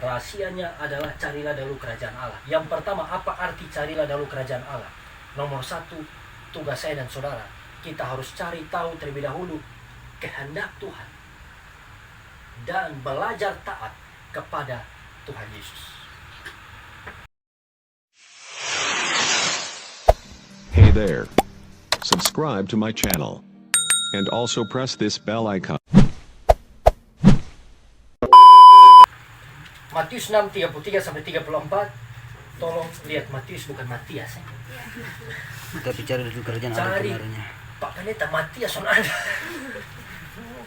Rahasianya adalah carilah dahulu kerajaan Allah. Yang pertama, apa arti carilah dahulu kerajaan Allah? Nomor satu, tugas saya dan saudara, kita harus cari tahu terlebih dahulu kehendak Tuhan dan belajar taat kepada Tuhan Yesus. Hey there. Subscribe to my channel. And also press this bell icon. Matius 6:33-34. Tolong lihat Matius, bukan Matias. Kita bicara dulu kerajaan Allah Cari kebenarannya. Pak Pendeta Matias on ada.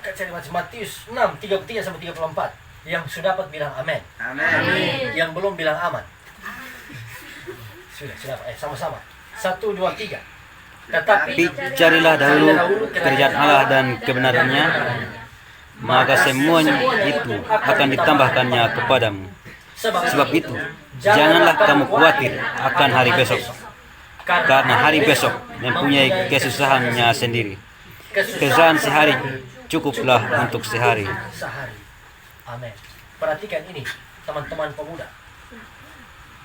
Cari Matius 6:33-34. Yang sudah dapat bilang amin. Amin. Yang belum bilang aman. Sudah Pak. Sama-sama. 1, 2, 3. Tetapi Carilah dahulu kerajaan Allah dan kebenarannya, maka semuanya itu akan ditambahkannya kepadamu. Sebab itu, janganlah kamu khawatir akan hari besok, karena hari besok mempunyai kesusahannya sendiri. Kesusahan sehari cukuplah untuk sehari. Amin. Perhatikan ini, teman-teman pemuda,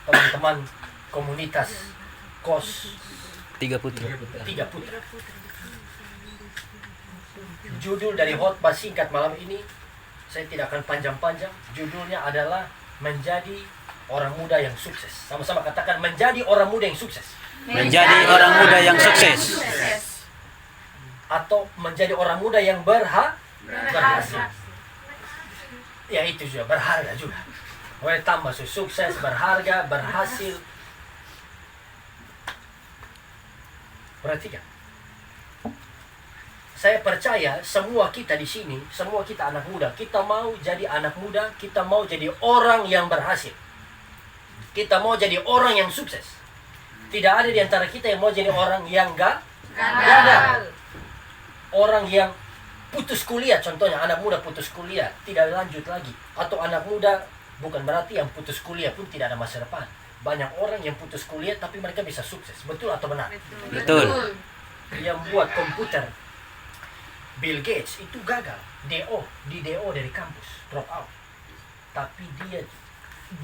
teman-teman komunitas KOS 3 putra. 3 putra. Judul dari khotbah singkat malam ini, saya tidak akan panjang-panjang. Judulnya adalah menjadi orang muda yang sukses. Sama-sama katakan, menjadi orang muda yang sukses. Menjadi orang muda yang sukses. Atau menjadi orang muda yang berhasil. Ya itu juga, berharga juga. Boleh tambah sukses, berharga, berhasil. Perhatikan. Saya percaya semua kita di sini, semua kita anak muda, kita mau jadi anak muda, kita mau jadi orang yang berhasil. Kita mau jadi orang yang sukses. Tidak ada di antara kita yang mau jadi orang yang gagal. Orang yang putus kuliah, contohnya anak muda putus kuliah, tidak lanjut lagi. Atau anak muda, bukan berarti yang putus kuliah pun tidak ada masa depan. Banyak orang yang putus kuliah tapi mereka bisa sukses. Betul atau benar? Betul. Yang buat komputer Bill Gates itu gagal. Di DO dari kampus, drop out. Tapi dia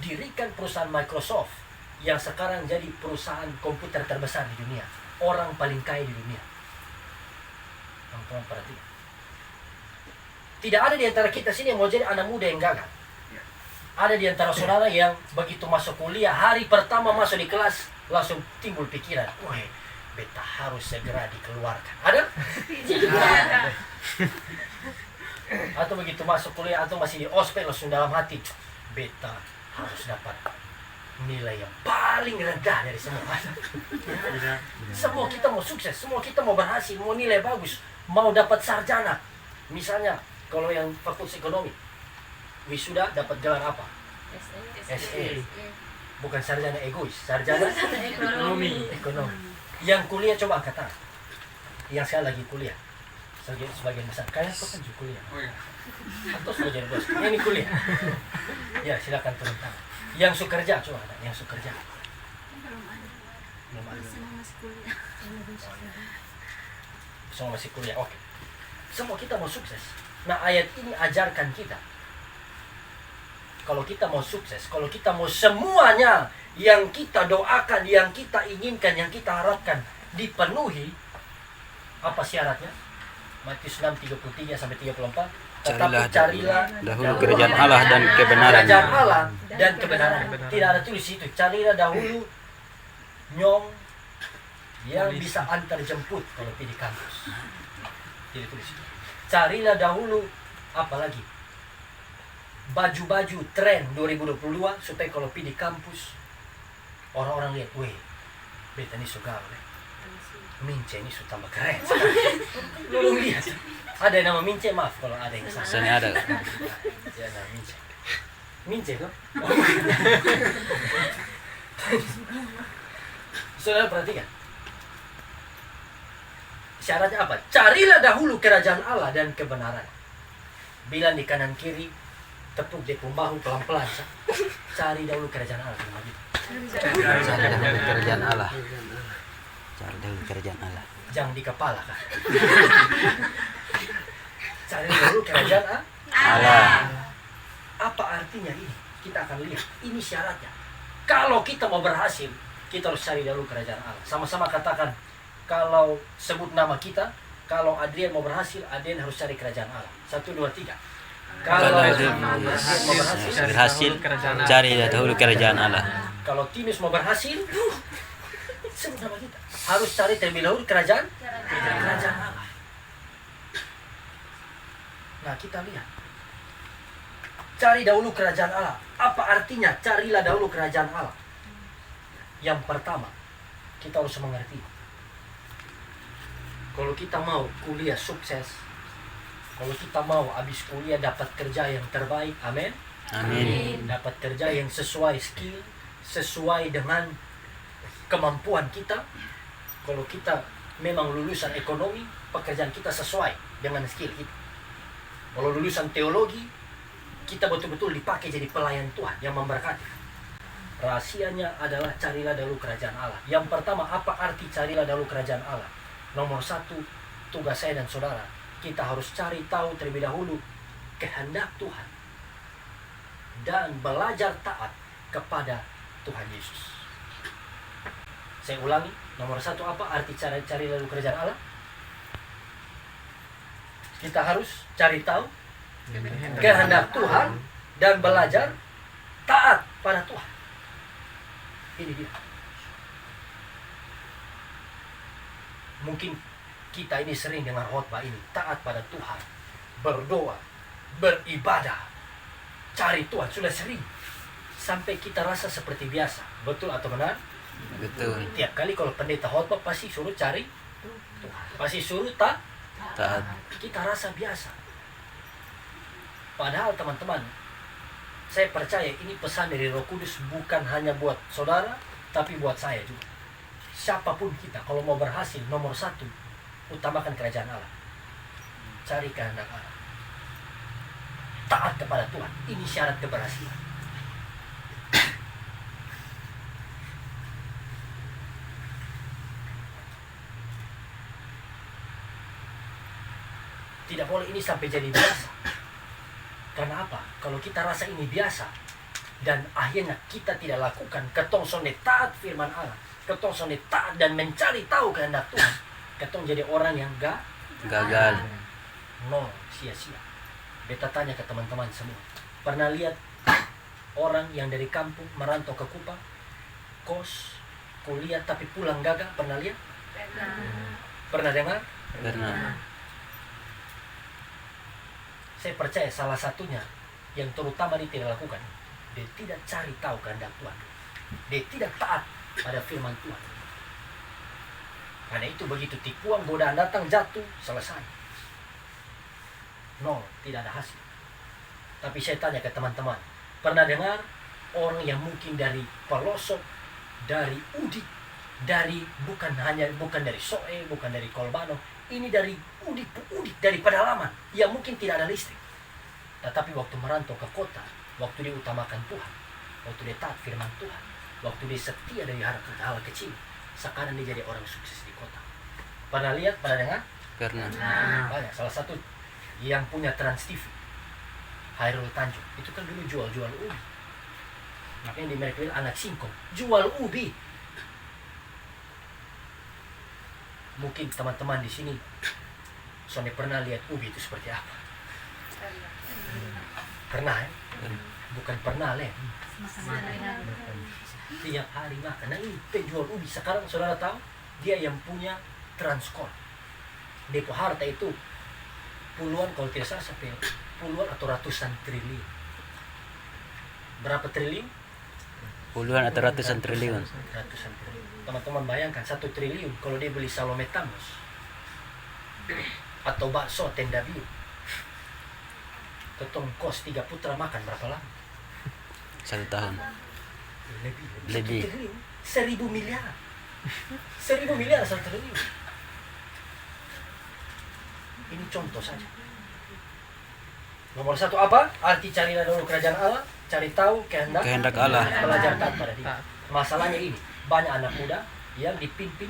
dirikan perusahaan Microsoft yang sekarang jadi perusahaan komputer terbesar di dunia. Orang paling kaya di dunia. Teman-teman perhatikan. Tidak ada di antara kita sini yang mau jadi anak muda yang gagal. Ada di antara saudara yang begitu masuk kuliah, hari pertama masuk di kelas, langsung timbul pikiran, wah, beta harus segera dikeluarkan. Ada? Tidak. Atau begitu masuk kuliah, atau masih di ospek, langsung dalam hati, beta harus dapat nilai yang paling rendah dari semua. Semua kita mau sukses, semua kita mau berhasil, mau nilai bagus, mau dapat sarjana. Misalnya, kalau yang fakultas ekonomi, wisuda dapat gelar apa? SE. Bukan sarjana egois, sarjana ekonomi. Yang kuliah coba angkat tangan. Yang saya lagi kuliah. Sebagian besar. Kalian kok kan juga kuliah. Atau sebagian bos. Ini kuliah. Ya, silakan turun tangan. Yang suka kerja coba ada. Yang suka kerja. Belum ada. Semua masih kuliah. Oke. Semua kita mau sukses. Nah, ayat ini ajarkan kita. Kalau kita mau sukses, kalau kita mau semuanya yang kita doakan, yang kita inginkan, yang kita harapkan dipenuhi, apa syaratnya? Matius 6:33-34. Tetapi carilah dahulu kerajaan Allah dan kebenarannya. Kerajaan Allah dan kebenaran. Tidak ada tulis itu. Carilah dahulu nyong yang bisa antar jemput kalau pergi kampus. Tidak tulis itu. Carilah dahulu apa lagi? Baju-baju tren 2022 supaya kalau pergi di kampus orang-orang lihat, weh, beta ini suka Mince ini sudah tambah keren. Lu lihat. Ada yang nama Mince, maaf kalau ada yang salah. Sana ada. Ya, nama Mince. Mince kok? Saudara perhatikan. Syaratnya apa? Carilah dahulu kerajaan Allah dan kebenaran. Bilang di kanan kiri, tepuk di bahu pelan-pelan. Cari dahulu kerajaan Allah. Cari dahulu kerajaan Allah. Cari dahulu kerajaan Allah. Jangan di kepala kan. Cari dahulu kerajaan Allah. Apa artinya ini? kita akan lihat ini syaratnya. Kalau kita mau berhasil, kita harus cari dahulu kerajaan Allah. Sama-sama katakan, kalau sebut nama kita, kalau Adrian mau berhasil, Adrian harus cari kerajaan Allah. 1, 2, 3. Kalau Adrian mau berhasil, cari dahulu kerajaan Allah. Kalau Tinus mau berhasil, sebut nama kita. Harus cari terlebih dahulu kerajaan Allah. Nah, kita lihat. Cari dahulu kerajaan Allah. Apa artinya carilah dahulu kerajaan Allah? Yang pertama, kita harus mengerti. Kalau kita mau kuliah sukses, kalau kita mau habis kuliah dapat kerja yang terbaik, amin. Amin. Dapat kerja yang sesuai skill, sesuai dengan kemampuan kita. Kalau kita memang lulusan ekonomi, pekerjaan kita sesuai dengan skill kita. Kalau lulusan teologi, kita betul-betul dipakai jadi pelayan Tuhan yang memberkati. Rahasianya adalah carilah dahulu kerajaan Allah. Yang pertama, apa arti carilah dahulu kerajaan Allah? Nomor 1, tugas saya dan saudara, kita harus cari tahu terlebih dahulu kehendak Tuhan dan belajar taat kepada Tuhan Yesus. Saya ulangi, nomor 1, apa arti cari dahulu kerajaan Allah? Kita harus cari tahu kehendak Tuhan dan belajar taat pada Tuhan. Ini dia. Mungkin kita ini sering dengar khotbah ini, taat pada Tuhan, berdoa, beribadah, cari Tuhan, sudah sering. Sampai kita rasa seperti biasa. Betul atau benar? Betul. Tiap kali kalau pendeta khotbah pasti suruh cari Tuhan. Pasti suruh taat. Kita rasa biasa. Padahal teman-teman, saya percaya ini pesan dari Roh Kudus bukan hanya buat saudara, tapi buat saya juga. Siapapun kita, kalau mau berhasil, nomor 1, utamakan kerajaan Allah. Cari kehendak Allah. Taat kepada Tuhan. Ini syarat keberhasilan. Tidak boleh ini sampai jadi biasa. Karena apa? Kalau kita rasa ini biasa dan akhirnya kita tidak lakukan, ketong sonde taat firman Allah, ketong sonde taat dan mencari tahu kehendak Tuhan, ketong jadi orang yang Gagal. no, sia-sia. Beta tanya ke teman-teman semua, pernah lihat orang yang dari kampung merantau ke Kupang, kos, kuliah tapi pulang gagal? Pernah lihat? Pernah dengar? Pernah. Saya percaya salah satunya yang terutama dia tidak lakukan, dia tidak cari tahu kehendak Tuhan, dia tidak taat pada firman Tuhan. Karena itu begitu tipuan godaan datang, jatuh, selesai, nol, tidak ada hasil. Tapi saya tanya ke teman-teman, pernah dengar orang yang mungkin dari pelosok, dari Udik, bukan dari Soe, bukan dari Kolbano, ini dari Udik, dari pedalaman yang mungkin tidak ada listrik, tetapi waktu merantau ke kota, waktu dia utamakan Tuhan, waktu dia taat firman Tuhan, waktu dia setia dari hal kecil, sekarang dia jadi orang sukses di kota. Pernah lihat, pernah dengar? Pernah. Banyak. Salah satu yang punya Trans TV, Hairul Tanjung, itu kan dulu jual ubi. Makanya di merek anak singkong, jual ubi. Mungkin teman-teman di sini Sony pernah lihat ubi itu seperti apa? Pernah ya? Bukan pernah leh. Tiap hari makan. Nah ini penjual ubi. Sekarang saudara tahu dia yang punya Transcorp. Depo harta itu puluhan, kalau tidak salah sampai puluhan atau ratusan triliun. Berapa triliun? Puluhan atau ratusan triliun. Ratusan triliun. Teman-teman bayangkan 1 triliun kalau dia beli Salome Tamos atau bakso Tenda Biu, ketong kos 3 putra makan berapa lama? 1 tahun. Lebih. 1.000 miliar. 1.000 miliar 1 triliun. Ini contoh saja. Nomor 1 apa? Arti carilah dulu kerajaan Allah, cari tahu kehendak Allah. Belajar taat pada dia. Masalahnya ini, banyak anak muda yang dipimpin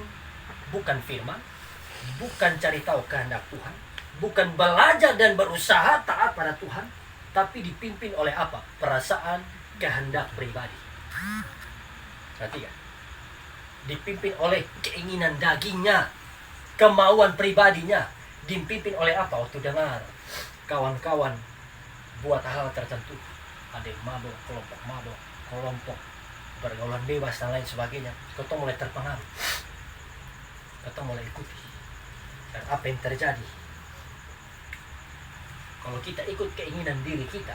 bukan firman, bukan cari tahu kehendak Tuhan, bukan belajar dan berusaha taat pada Tuhan, tapi dipimpin oleh apa? Perasaan, kehendak pribadi. Perhatikan. Dipimpin oleh keinginan dagingnya, kemauan pribadinya. Dipimpin oleh apa? Waktu dengar kawan-kawan buat hal tertentu. Ada yang mabuk, kelompok pergaulan bebas dan lain sebagainya. Kita mulai terpengaruh. Kita mulai ikuti. Dan apa yang terjadi? Kalau kita ikut keinginan diri kita,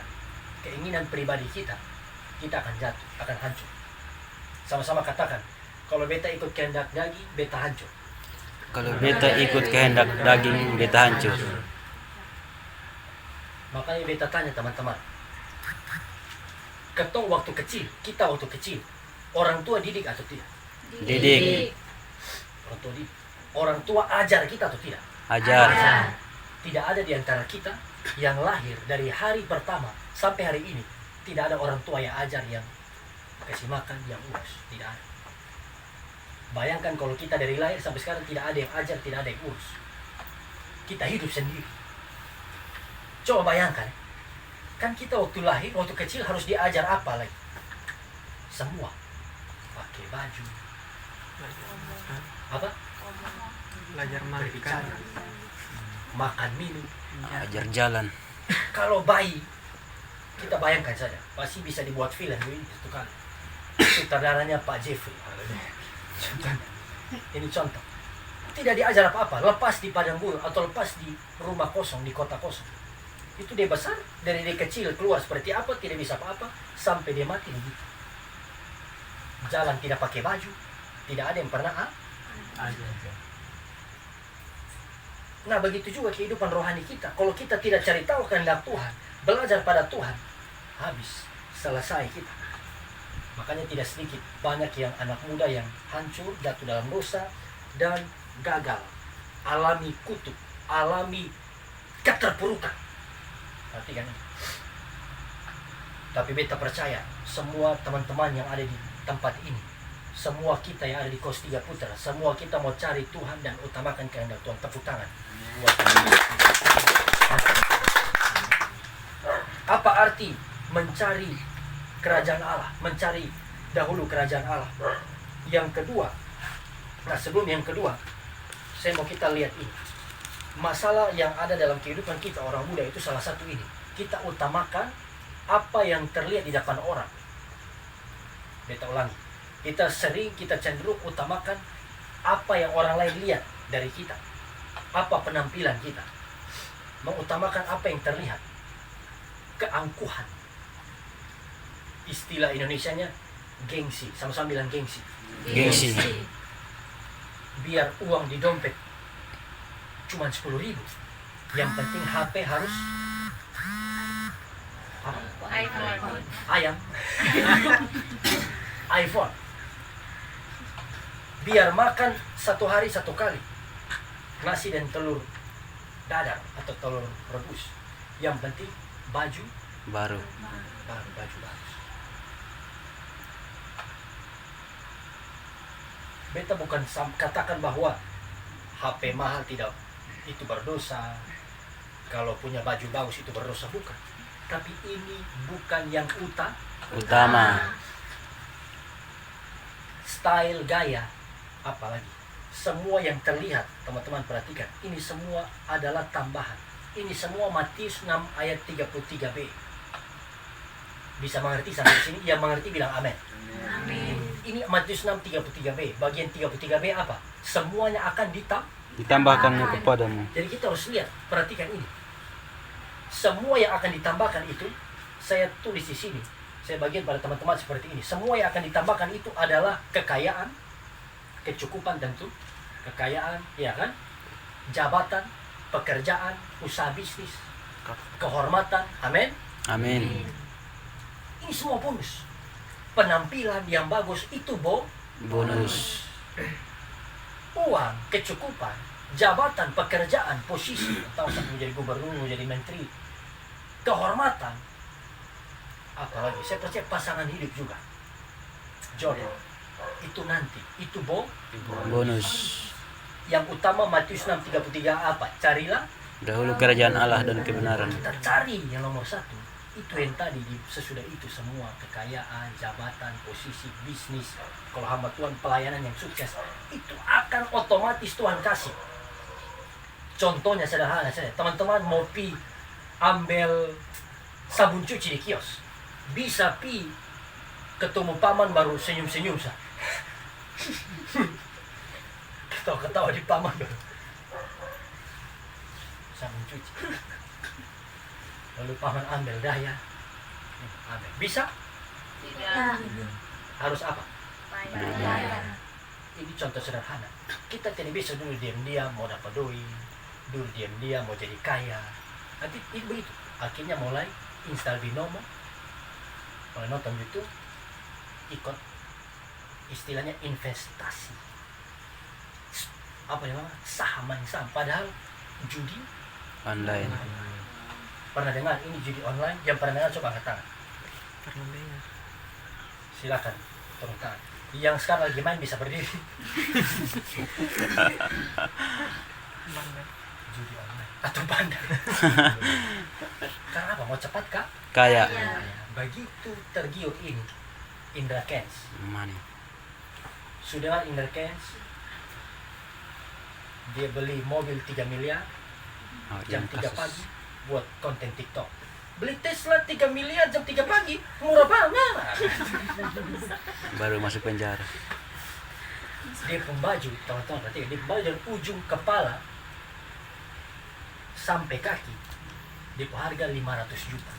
keinginan pribadi kita, kita akan jatuh, akan hancur. Sama-sama katakan, kalau beta ikut kehendak daging, beta hancur. Kalau beta ikut kehendak daging, beta hancur. Makanya beta tanya teman-teman, ketong waktu kecil, kita waktu kecil, orang tua didik atau tidak? Didik, Orang tua didik. Orang tua ajar kita atau tidak? ajar. Tidak ada di antara kita yang lahir dari hari pertama sampai hari ini, tidak ada orang tua yang ajar, yang kasih makan, yang urus. Tidak ada. Bayangkan kalau kita dari lahir sampai sekarang tidak ada yang ajar, tidak ada yang urus. Kita hidup sendiri. Coba bayangkan, kan kita waktu lahir, waktu kecil harus diajar apa lagi? Semua. Pakai baju. Apa? Belajar Berbicara. Makan, minum. Ajar jalan. Kalau bayi, kita bayangkan saja, pasti bisa dibuat film ini satu kali. Sutradaranya Pak Jeffrey. Ini contoh. Tidak diajar apa-apa, lepas di padang gurun atau lepas di rumah kosong, di kota kosong. Itu dia besar, dari dia kecil keluar seperti apa, tidak bisa apa-apa, sampai dia mati begitu. Jalan tidak pakai baju, tidak ada yang pernah Nah, begitu juga kehidupan rohani kita. Kalau kita tidak cari tahu kehendak Tuhan, belajar pada Tuhan, habis, selesai kita. Makanya tidak sedikit banyak yang anak muda yang hancur, jatuh dalam dosa, dan gagal. Alami kutuk, alami keterpurukan. Perhatikan ini. Tapi beta percaya, semua teman-teman yang ada di tempat ini, semua kita yang ada di Kos 3 Putra, semua kita mau cari Tuhan dan utamakan kehendak Tuhan. Tepuk tangan. Apa arti mencari kerajaan Allah, mencari dahulu kerajaan Allah? Yang kedua, nah sebelum yang kedua, saya mau kita lihat ini. Masalah yang ada dalam kehidupan kita orang muda itu salah satu ini. Kita utamakan apa yang terlihat di depan orang. Beta ulangi. Kita cenderung utamakan apa yang orang lain lihat dari kita. Apa penampilan kita. Mengutamakan apa yang terlihat. Keangkuhan. Istilah Indonesianya gengsi. Sama-sama bilang gengsi. Gengsi. Biar uang di dompet cuma 10.000. Yang penting HP harus apa? Ayam. iPhone. Biar makan satu hari satu kali nasi dan telur dadar atau telur rebus. Yang penting baju Baru. baju bagus. Beta bukan katakan bahwa HP mahal tidak itu berdosa, kalau punya baju bagus itu berdosa, bukan. Tapi ini bukan yang Utama. Style, gaya, apalagi semua yang terlihat, teman-teman perhatikan, ini semua adalah tambahan. Ini semua Matius 6 ayat 33b. Bisa mengerti sampai sini? Yang mengerti bilang amin. Ini Matius 6 33b. Bagian 33b apa? Semuanya akan Ditambahkannya kepadamu. Jadi kita harus lihat, perhatikan ini. Semua yang akan ditambahkan itu, saya tulis di sini. Saya bagian pada teman-teman seperti ini. Semua yang akan ditambahkan itu adalah kekayaan, kecukupan tentu, kekayaan, ya kan? Jabatan, pekerjaan, usaha bisnis, kehormatan, amin. Amin. Ini semua bonus. Penampilan yang bagus itu Bonus. uang, kecukupan, jabatan, pekerjaan, posisi, atau menjadi gubernur, menjadi menteri, kehormatan, apalagi saya percaya pasangan hidup juga, jodoh, itu nanti, itu Bonus. yang utama Matius 6:33 apa? Carilah, Dahulu kerajaan Allah dan kebenaran. kita cari yang nomor satu, Itu yang tadi sesudah itu semua kekayaan, jabatan, posisi, bisnis, kalau hamba Tuhan pelayanan yang sukses itu akan otomatis Tuhan kasih. Contohnya sederhana saja, teman-teman mau pi ambil sabun cuci di kios, bisa pi ketemu paman baru senyum-senyum sah. Ketawa-ketawa di paman baru sabun cuci. Lalu paman ambil daya, ambil. Bisa? Tidak. Harus apa? Bayar. Ini contoh sederhana. Kita tidak bisa dulu diam-diam mau dapat duit, dulu diam-diam mau jadi kaya. Nanti itu begitu. Akhirnya mulai install binomo, mulai nonton YouTube, ikut istilahnya investasi. Apa namanya? Saham main saham. Padahal judi Online. pernah dengar ini judi online? Yang pernah dengar coba angkat tangan. Pernah dengar. Silakan turun tangan. Yang sekarang lagi main bisa berdiri. Bangga. Judi online atau bandar. Karena apa? Mau cepat kah? Kaya. Begitu tergiur ini Indra Kents. Money. Sudah Indra Kents dia beli mobil 3 miliar Oh, jam yang 3 kasus. pagi buat konten TikTok. Beli Tesla 3 miliar jam 3 pagi, murah banget. Baru masuk penjara. Dia pun baju, teman-teman berarti dia pun baju dari ujung kepala sampai kaki. Dia pun harga 500 juta.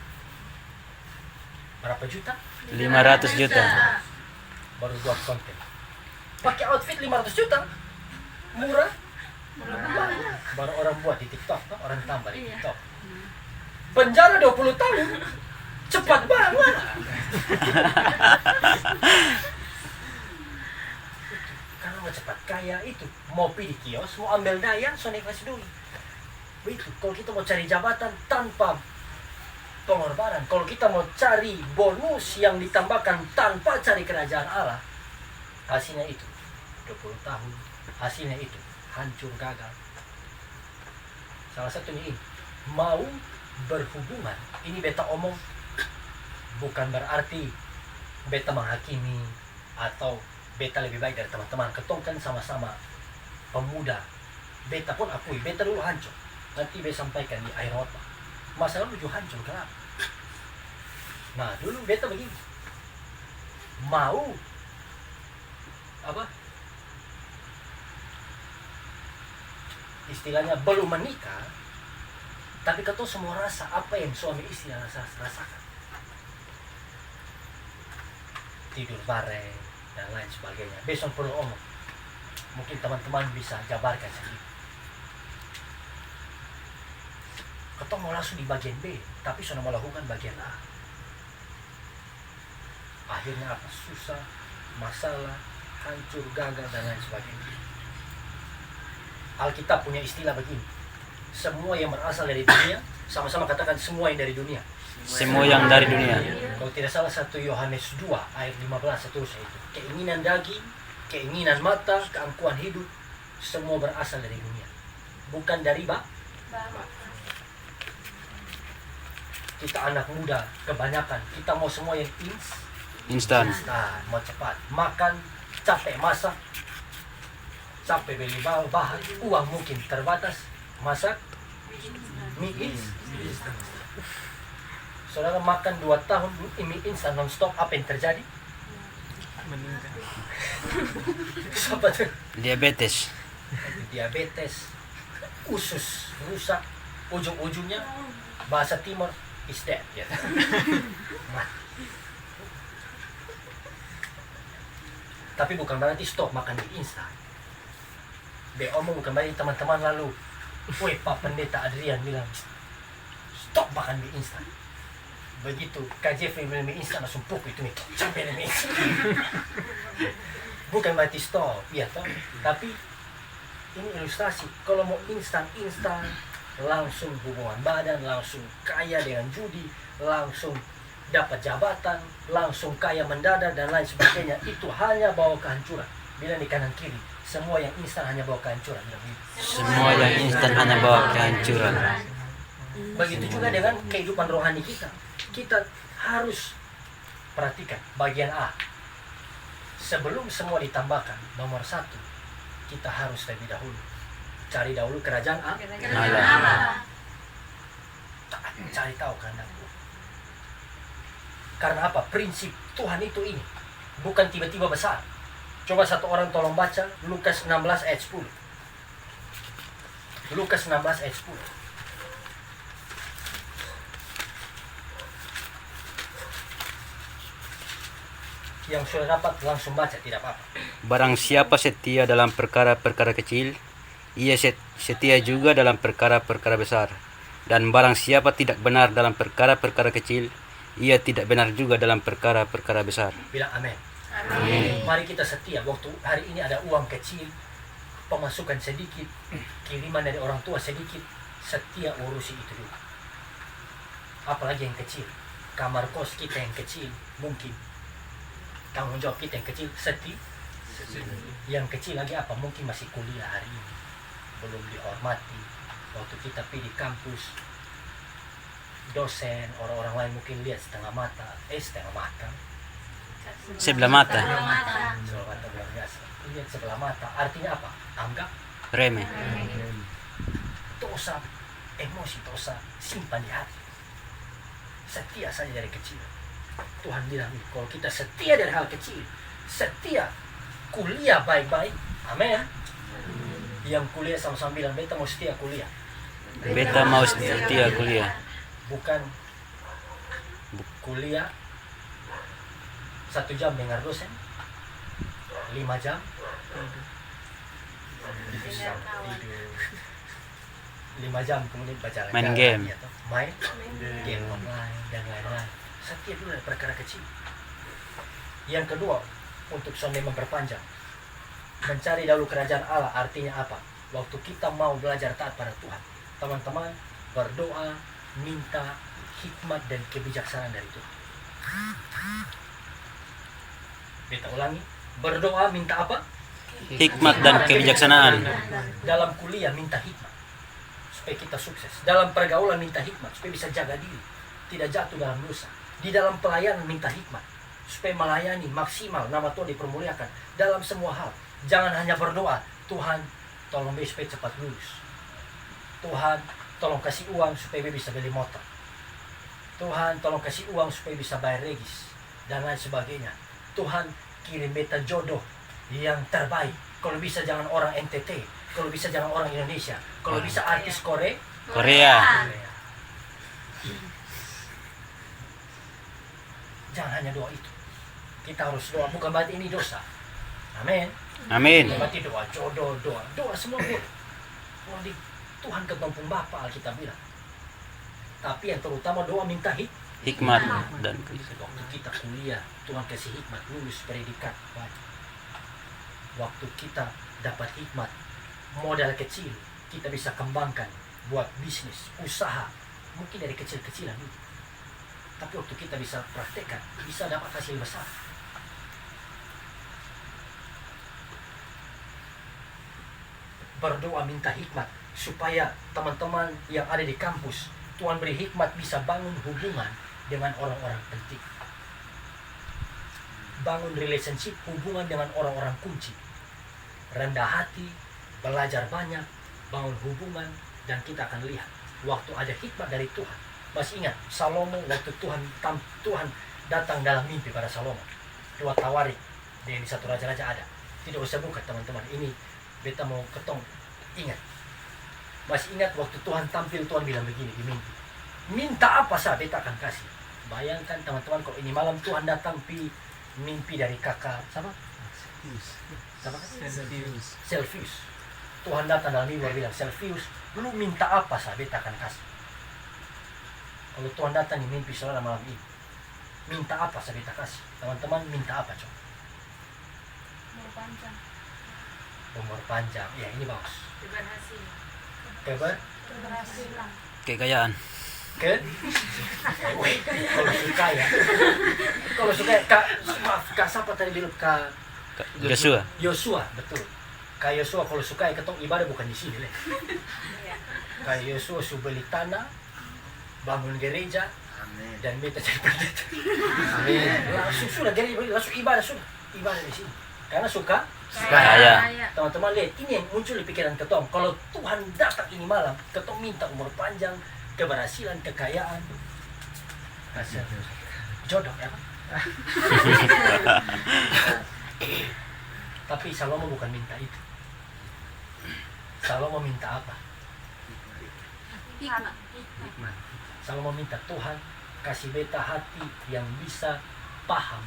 Berapa juta? 500 juta. Baru buat konten. Pakai outfit 500 juta. Murah. Baru orang buat di TikTok, toh? Orang tambah di TikTok. Penjara 20 tahun. Cepat banget. Karena mau cepat kaya itu, mau pergi di kios, mau ambil daya, soalnya kasih duit. Begitu. Kalau kita mau cari jabatan tanpa pengorbanan, kalau kita mau cari bonus yang ditambahkan tanpa cari kerajaan Allah, hasilnya itu 20 tahun, hasilnya itu hancur gagal. Salah satunya ini, mau berhubungan, ini beta omong bukan berarti beta menghakimi atau beta lebih baik dari teman-teman. Ketong kan sama-sama pemuda. Beta pun akui, beta dulu hancur. Nanti beta sampaikan di air mata. Masa lalu juga hancur, kenapa? Nah, dulu beta begini. Mau apa? Istilahnya belum menikah, tapi ketong semua rasa apa yang suami istri rasakan. Tidur bareng dan lain sebagainya. Besok perlu omong. Mungkin teman-teman bisa jabarkan sendiri. Ketong mau langsung di bagian B, tapi sudah melakukan bagian A. Akhirnya apa? Susah, masalah, hancur, gagal, dan lain sebagainya. Alkitab punya istilah begini. Semua yang berasal dari dunia, sama-sama katakan semua yang dari dunia. Semua yang dari dunia. Kalau tidak salah 1 Yohanes 2 ayat 15 seterusnya itu. Keinginan daging, keinginan mata, keangkuhan hidup, semua berasal dari dunia. Bukan dari kita anak muda kebanyakan kita mau semua yang Instan. instan, mau cepat makan, capek masak, capek beli bahan, uang mungkin terbatas, masak mie instan. Saudara makan 2 tahun mie instan non-stop, apa yang terjadi? Meninggal. Apa tuh? Diabetes. Diabetes, usus rusak, ujung-ujungnya bahasa timur is dead ya. Mati. Tapi bukan berarti stop makan mie instan. Omong bukan berarti teman-teman lalu, woi Pak Pendeta Adrian bilang stop makan mie instan. Begitu Kak Jeffrey beli mie instan langsung pukul itu mie, sampai mie instan. Bukan berarti stop, ya toh. Tapi ini ilustrasi. Kalau mau instan langsung hubungan badan, langsung kaya dengan judi, langsung dapat jabatan, langsung kaya mendadak dan lain sebagainya, itu hanya bawa kehancuran. Bila di kanan kiri, semua yang instan hanya bawa kehancuran. Bilang gitu. Semua yang instan hanya bawa kehancuran. Begitu juga dengan kehidupan rohani kita. kita harus perhatikan bagian A. Sebelum semua ditambahkan, nomor 1, kita harus lebih dahulu cari dahulu kerajaan Allah. Cari tahu kehendak Tuhan. Karena apa? Prinsip Tuhan itu ini bukan tiba-tiba besar. Coba satu orang tolong baca Lukas 16 ayat 10. Lukas 16 ayat 10. Yang sudah dapat langsung baca, tidak apa-apa. Barang siapa setia dalam perkara-perkara kecil, ia setia juga dalam perkara-perkara besar. Dan barang siapa tidak benar dalam perkara-perkara kecil, ia tidak benar juga dalam perkara-perkara besar. Bilang amin. Amin. Mari kita setia. Waktu hari ini ada uang kecil, pemasukan sedikit, kiriman dari orang tua sedikit, setia urusi itu dulu. Apalagi yang kecil, kamar kos kita yang kecil, mungkin tanggung jawab kita yang kecil, setia. Yang kecil lagi apa? Mungkin masih kuliah hari ini, belum dihormati. Waktu kita pergi di kampus, dosen, orang-orang lain mungkin lihat setengah mata, Sebelah mata. sebelah mata luar biasa. Lihat sebelah mata, artinya apa? Anggap Remeh. dosa, emosi dosa, simpan di hati. Setia saja dari kecil. Tuhan bilang, kalau kita setia dari hal kecil, setia kuliah baik-baik, amin. Yang kuliah sama-sama bilang, beta mau setia kuliah. Beta mau setia kuliah. Bukan kuliah 1 jam dengar dosen, 5 jam tidur, 5 jam kemudian baca Main game. main game online dan lain-lain. Setia dulu dari perkara kecil. Yang kedua, untuk sambil memperpanjang, mencari dahulu kerajaan Allah artinya apa? Waktu kita mau belajar taat pada Tuhan, teman-teman berdoa minta hikmat dan kebijaksanaan dari Tuhan. Beta ulangi, berdoa minta apa? Hikmat dan kebijaksanaan. Dalam kuliah minta hikmat supaya kita sukses. Dalam pergaulan minta hikmat supaya bisa jaga diri, tidak jatuh dalam dosa. Di dalam pelayanan minta hikmat supaya melayani maksimal, nama Tuhan dipermuliakan dalam semua hal. Jangan hanya berdoa, Tuhan tolong be supaya cepat lulus. Tuhan tolong kasih uang supaya be bisa beli motor. Tuhan tolong kasih uang supaya bisa bayar regis dan lain sebagainya. Tuhan kirim beta jodoh yang terbaik. Kalau bisa jangan orang NTT, kalau bisa jangan orang Indonesia, kalau bisa artis Korea. Jangan hanya doa itu. Kita harus doa, bukan berarti ini dosa. Amin. Amin. Bukan berarti doa jodoh, doa semua boleh. Kalau di Tuhan ketumpung Bapa Alkitab bilang. Tapi yang terutama doa minta Hikmat dan kebijaksanaan. waktu kita kuliah, Tuhan kasih hikmat, lulus predikat. Waktu kita dapat hikmat, modal kecil, kita bisa kembangkan buat bisnis, usaha, mungkin dari kecil-kecilan dulu. Tapi waktu kita bisa praktekkan, bisa dapat hasil besar. Berdoa minta hikmat, supaya teman-teman yang ada di kampus, Tuhan beri hikmat bisa bangun hubungan dengan orang-orang penting. Bangun relationship, hubungan dengan orang-orang kunci. Rendah hati, belajar banyak, bangun hubungan, dan kita akan lihat waktu ada hikmat dari Tuhan. Masih ingat Salomo waktu Tuhan datang dalam mimpi pada Salomo. 2 Tawarik di satu raja-raja ada. Tidak usah buka teman-teman. Ini beta mau ketong. Ingat. Masih ingat waktu Tuhan tampil, Tuhan bilang begini di mimpi. Minta apa saja beta akan kasih. Bayangkan teman-teman kalau ini malam Tuhan datang mimpi dari kakak siapa? Selfius. Tuhan datang dalam mimpi bilang, Selfius, lu minta apa saja beta akan kasih. Kalau Tuhan datang di mimpi saudara malam ini, minta apa saja beta kasih. Teman-teman minta apa coba? Umur panjang. Ya ini bagus. Keberhasilan. Kekayaan. Kalau suka ya. Kalau suka Kak siapa tadi bilang Kak Yosua, betul. Kak Yosua kalau suka ya ketong ibadah bukan di sini leh. Kak Yosua beli tanah, bangun gereja, dan beta jadi pendeta. Langsung sudah jadi langsung ibadah sudah. Ibadah di sini. Karena suka Kaya. teman-teman lihat ini yang muncul di pikiran ketong. Kalau Tuhan datang ini malam, ketong minta umur panjang, keberhasilan, kekayaan, kasih jodoh ya kan? Tapi Salomo bukan minta itu. Salomo minta apa? Hikmat. Salomo minta Tuhan kasih beta hati yang bisa paham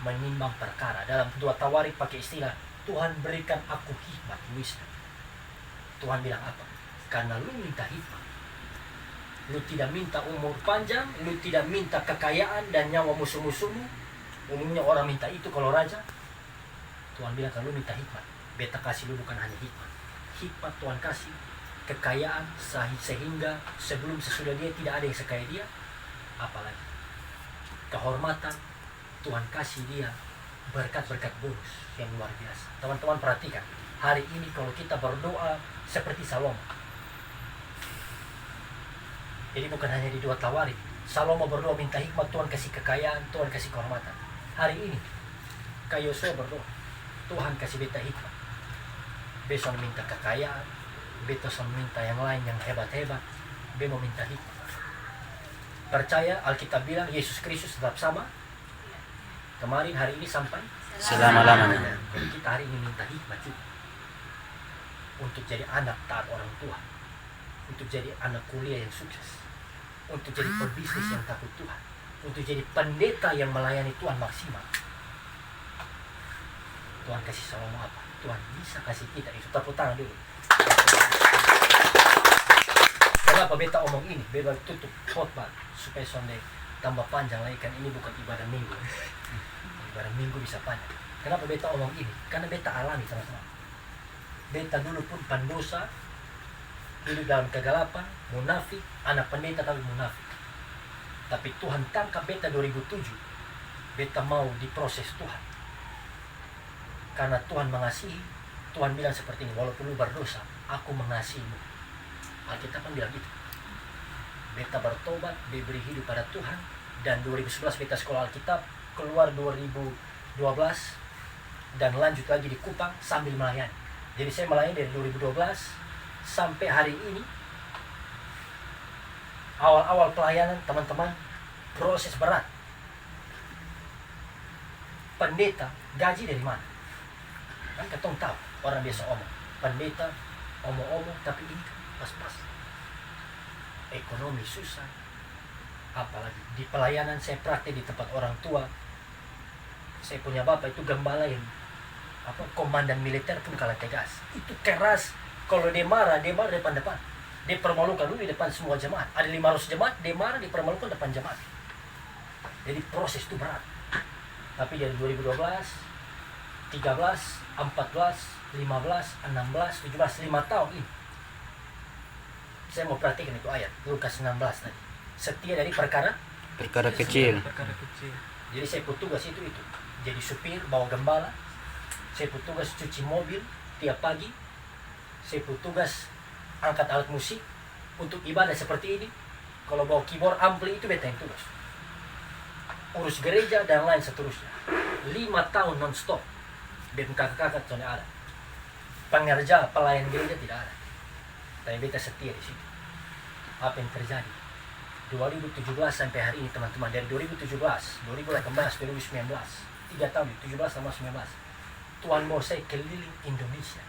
menimbang perkara. Dalam 2 Tawarik pakai istilah Tuhan berikan aku hikmat, wisdom. Tuhan bilang apa? Karena lu minta hikmat, lu tidak minta umur panjang, lu tidak minta kekayaan dan nyawa musuh-musuhmu. Umumnya orang minta itu kalau raja. Tuhan bilang kalau lu minta hikmat, beta kasih lu bukan hanya hikmat. Hikmat Tuhan kasih, kekayaan sehingga sebelum sesudah dia tidak ada yang sekaya dia. Apalagi kehormatan Tuhan kasih dia, berkat-berkat bonus yang luar biasa. Teman-teman perhatikan, hari ini kalau kita berdoa seperti Salomo. Jadi bukan hanya di 2 Tawarik. Salomo berdoa minta hikmat, Tuhan kasih kekayaan, Tuhan kasih kehormatan. Hari ini Kak Yosua berdoa, Tuhan kasih beta hikmat. Besok minta kekayaan, besok minta yang lain yang hebat-hebat. Beta mau minta hikmat. Percaya Alkitab bilang Yesus Kristus tetap sama. Kemarin, hari ini, sampai Selama-lamanya. jadi kita hari ini minta hikmat juga untuk jadi anak taat orang tua, untuk jadi anak kuliah yang sukses, untuk jadi pebisnis yang takut Tuhan, untuk jadi pendeta yang melayani Tuhan maksimal. Tuhan kasih Salomo apa? Tuhan bisa kasih kita itu. Tepuk tangan dulu. Kenapa beta omong ini? Beta tutup khotbah supaya sonde tambah panjang lagi, kan ini bukan ibadah minggu. Ibadah minggu bisa panjang. Kenapa beta omong ini? Karena beta alami teman-teman. Beta dulu pun pendosa, hidup dalam kegelapan, munafik, anak pendeta tapi munafik. Tapi Tuhan tangkap beta 2007. Beta mau diproses Tuhan. Karena Tuhan mengasihi, Tuhan bilang seperti ini, walaupun lu berdosa, aku mengasihimu. Alkitab kan bilang gitu. Beta bertobat, diberi hidup pada Tuhan, dan 2011 beta sekolah Alkitab, keluar 2012 dan lanjut lagi di Kupang sambil melayani. Jadi saya melayani dari 2012 sampai hari ini. Awal-awal pelayanan teman-teman proses berat. Pendeta gaji dari mana? Kan ketong tahu, orang biasa omong. Pendeta omong-omong, tapi ini kan pas-pas. Ekonomi susah. Apalagi di pelayanan saya praktek di tempat orang tua. Saya punya bapak itu gembala yang komandan militer pun kalah tegas. Itu keras. Kalau dia marah depan-depan. Dia permalukan dulu di depan semua jemaat. Ada 500 jemaat, dia marah, dipermalukan depan jemaat. Jadi proses itu berat. Tapi dari 2012, 13, 14, 15, 16, 17, 5 tahun ini. Saya mau praktikan itu ayat, Lukas 16 tadi. Setia dari perkara kecil. Perkara kecil. Jadi saya tugas itu. Jadi supir, bawa gembala. Saya tugas cuci mobil tiap pagi. Saya tugas angkat alat musik untuk ibadah seperti ini. Kalau bawa keyboard, ampli itu beta yang tugas. Urus gereja dan lain seterusnya. 5 tahun non-stop. Dan kakak-kakak soalnya ada. Pengerja, pelayan gereja tidak ada. Tapi beta setia di situ. Apa yang terjadi? 2017 sampai hari ini teman-teman, dari 2017, 2018, 2019, 3 tahun, 17 sama 19. Tuhan mau saya keliling Indonesia.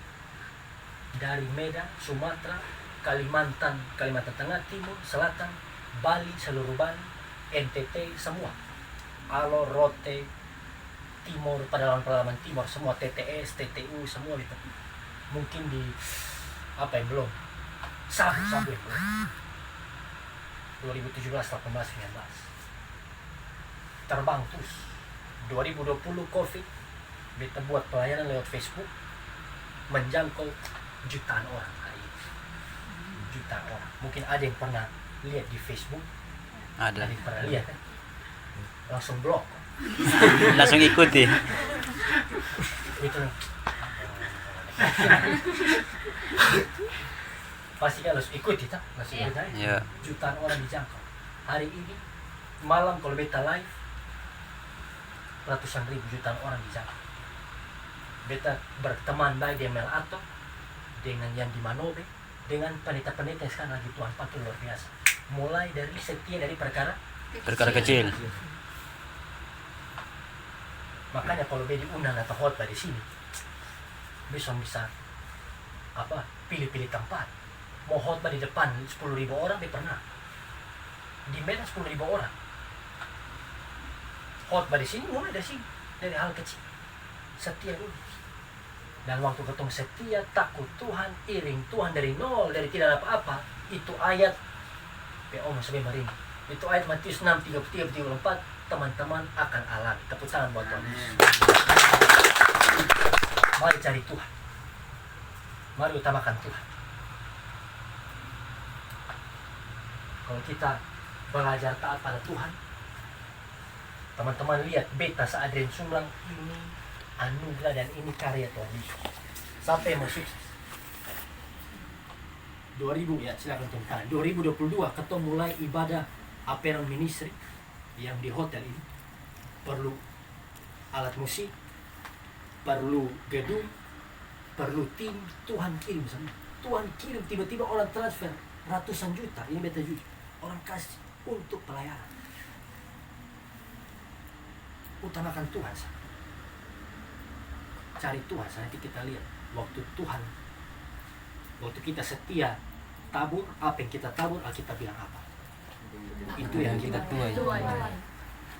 Dari Medan, Sumatera, Kalimantan Tengah, Timur, Selatan, Bali, seluruh Bali, NTT, semua. Alor, Rote, Timur, pedalaman Timur, semua TTS, TTU, semua gitu. Mungkin di apa yang belum? Sabu yang belum. 2017, 18, 19. Terbang terus. 2020 COVID, beta buat pelayanan lewat Facebook, menjangkau jutaan orang hari ini. Jutaan orang. Mungkin ada yang pernah lihat di Facebook. Ada. Ada yang pernah lihat kan? Langsung blok. Langsung ikuti. Itu pasti kan harus ikuti tak? Masih Ya. jutaan orang dijangkau. Hari ini malam kalau beta live ratusan ribu jutaan orang di sana. Beta berteman baik di Melato dengan yang di Manobe, dengan pendeta-pendeta yang sekarang lagi Tuhan pakai luar biasa. Mulai dari setia dari perkara kecil. Makanya kalau beta diundang atau khotbah di sini, bisa pilih-pilih tempat. Mau khotbah di depan 10.000 orang, dia pernah. Di Medan 10.000 orang. Khotbah di sini mulai dari sini, dari hal kecil. Setia dulu. Dan waktu ketemu setia, takut Tuhan, iring Tuhan dari nol, dari tidak ada apa-apa, itu ayat PO Mas Bemarin. Itu ayat Matius 6:33-34, teman-teman akan alami. Tepuk tangan buat Tuhan Yesus. Mari cari Tuhan. Mari utamakan Tuhan. Kalau kita belajar taat pada Tuhan, teman-teman lihat beta Adrian Sumlang ini anugerah dan ini karya Tuhan Yesus. Sampai mau sukses. 2000 ya, silakan tumpah. 2022 ketemu mulai ibadah apparel ministry yang di hotel ini. Perlu alat musik, perlu gedung, perlu tim. Tuhan kirim semua. Tuhan kirim, tiba-tiba orang transfer ratusan juta. Ini beta jujur. Orang kasih untuk pelayanan. Utamakan Tuhan. Cari Tuhan. Nanti kita lihat waktu kita setia tabur, apa yang kita tabur, kita bilang apa. Itu yang kita tuai.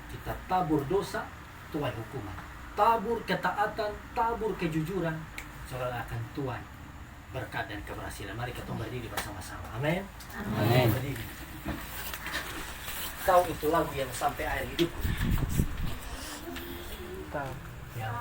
Kita tabur dosa, tuai hukuman. Tabur ketaatan, tabur kejujuran, saudara akan tuai berkat dan keberhasilan. Mari kita berdiri bersama-sama. Amin. Amin. Berdiri. Tahu itu lagu yang sampai akhir hidupku. Tahu. Ya.